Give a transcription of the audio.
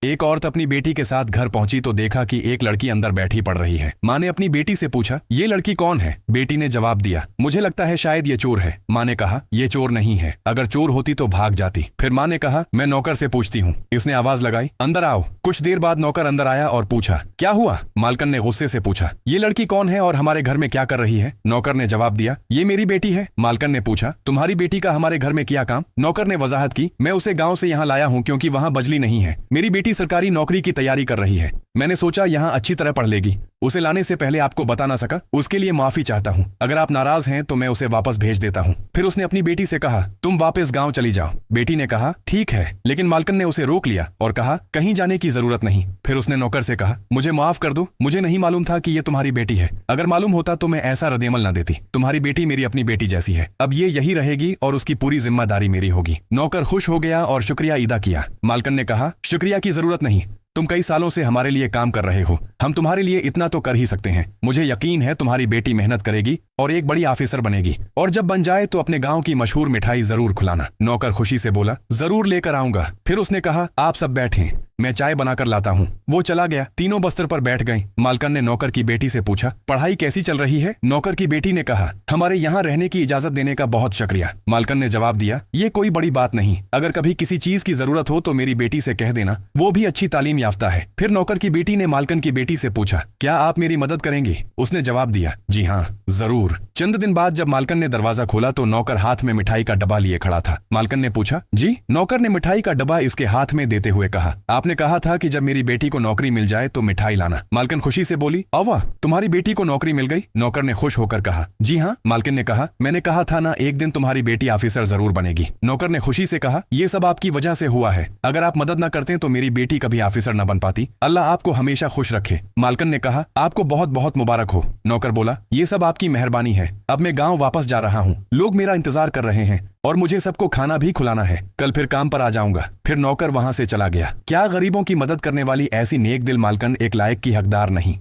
एक औरत अपनी बेटी के साथ घर पहुंची तो देखा कि एक लड़की अंदर बैठी पड़ रही है। माँ ने अपनी बेटी से पूछा, ये लड़की कौन है? बेटी ने जवाब दिया, मुझे लगता है शायद ये चोर है। माँ ने कहा, ये चोर नहीं है, अगर चोर होती तो भाग जाती। फिर माँ ने कहा, मैं नौकर से पूछती हूँ। इसने आवाज लगाई, अंदर आओ। कुछ देर बाद नौकर अंदर आया और पूछा, क्या हुआ? मालकन ने गुस्से से पूछा, ये लड़की कौन है और हमारे घर में क्या कर रही है? नौकर ने जवाब दिया, ये मेरी बेटी है। मालकन ने पूछा, तुम्हारी बेटी का हमारे घर में क्या काम? नौकर ने वजाहत की, मैं उसे गाँव से यहाँ लाया हूँ क्योंकि वहाँ बिजली नहीं है। मेरी बेटी सरकारी नौकरी की तैयारी कर रही है। मैंने सोचा यहाँ अच्छी तरह पढ़ लेगी। उसे लाने से पहले आपको बता ना सका, उसके लिए माफी चाहता हूँ। अगर आप नाराज हैं तो मैं उसे वापस भेज देता हूँ। फिर उसने अपनी बेटी से कहा, तुम वापस गांव चली जाओ। बेटी ने कहा, ठीक है, लेकिन मालकन ने उसे रोक लिया और कहा, कहीं जाने की जरूरत नहीं। फिर उसने नौकर से कहा, मुझे माफ कर दो, मुझे नहीं मालूम था कि ये तुम्हारी बेटी है। अगर मालूम होता तो मैं ऐसा रद्देमल न देती। तुम्हारी बेटी मेरी अपनी बेटी जैसी है। अब ये यही रहेगी और उसकी पूरी जिम्मेदारी मेरी होगी। नौकर खुश हो गया और शुक्रिया अदा किया। मालकन ने कहा, शुक्रिया की जरूरत नहीं, तुम कई सालों से हमारे लिए काम कर रहे हो, हम तुम्हारे लिए इतना तो कर ही सकते हैं। मुझे यकीन है तुम्हारी बेटी मेहनत करेगी और एक बड़ी ऑफिसर बनेगी, और जब बन जाए तो अपने गांव की मशहूर मिठाई जरूर खिलाना। नौकर खुशी से बोला, जरूर लेकर आऊंगा। फिर उसने कहा, आप सब बैठें, मैं चाय बनाकर लाता हूँ। वो चला गया। तीनों बस्तर पर बैठ गए। मालकन ने नौकर की बेटी से पूछा, पढ़ाई कैसी चल रही है? नौकर की बेटी ने कहा, हमारे यहाँ रहने की इजाजत देने का बहुत शुक्रिया। मालकन ने जवाब दिया, ये कोई बड़ी बात नहीं, अगर कभी किसी चीज की जरूरत हो तो मेरी बेटी से कह देना, वो भी अच्छी तालीम याफ्ता है। फिर नौकर की बेटी ने मालकन की बेटी से पूछा, क्या आप मेरी मदद करेंगी? उसने जवाब दिया, जी हाँ, जरूर। चंद दिन बाद जब मालकन ने दरवाजा खोला तो नौकर हाथ में मिठाई का डब्बा लिए खड़ा था। मालकन ने पूछा, जी? नौकर ने मिठाई का डब्बा इसके हाथ में देते हुए कहा, आपने कहा था कि जब मेरी बेटी को नौकरी मिल जाए तो मिठाई लाना। मालकन खुशी से बोली, अवा, तुम्हारी बेटी को नौकरी मिल गई? नौकर ने खुश होकर कहा, जी हाँ। मालकिन ने कहा, मैंने कहा था ना, एक दिन तुम्हारी बेटी ऑफिसर जरूर बनेगी। नौकर ने खुशी से कहा, ये सब आपकी वजह से हुआ है, अगर आप मदद न करते तो मेरी बेटी कभी ऑफिसर न बन पाती। अल्लाह आपको हमेशा खुश रखे। मालकन ने कहा, आपको बहुत बहुत मुबारक हो। नौकर बोला, ये सब आपकी मेहरबानी है, अब मैं गाँव वापस जा रहा हूँ, लोग मेरा इंतजार कर रहे हैं और मुझे सबको खाना भी खिलाना है, कल फिर काम पर आ जाऊंगा। फिर नौकर वहां से चला गया। क्या गरीबों की मदद करने वाली ऐसी नेक दिल मालकन एक लायक की हकदार नहीं?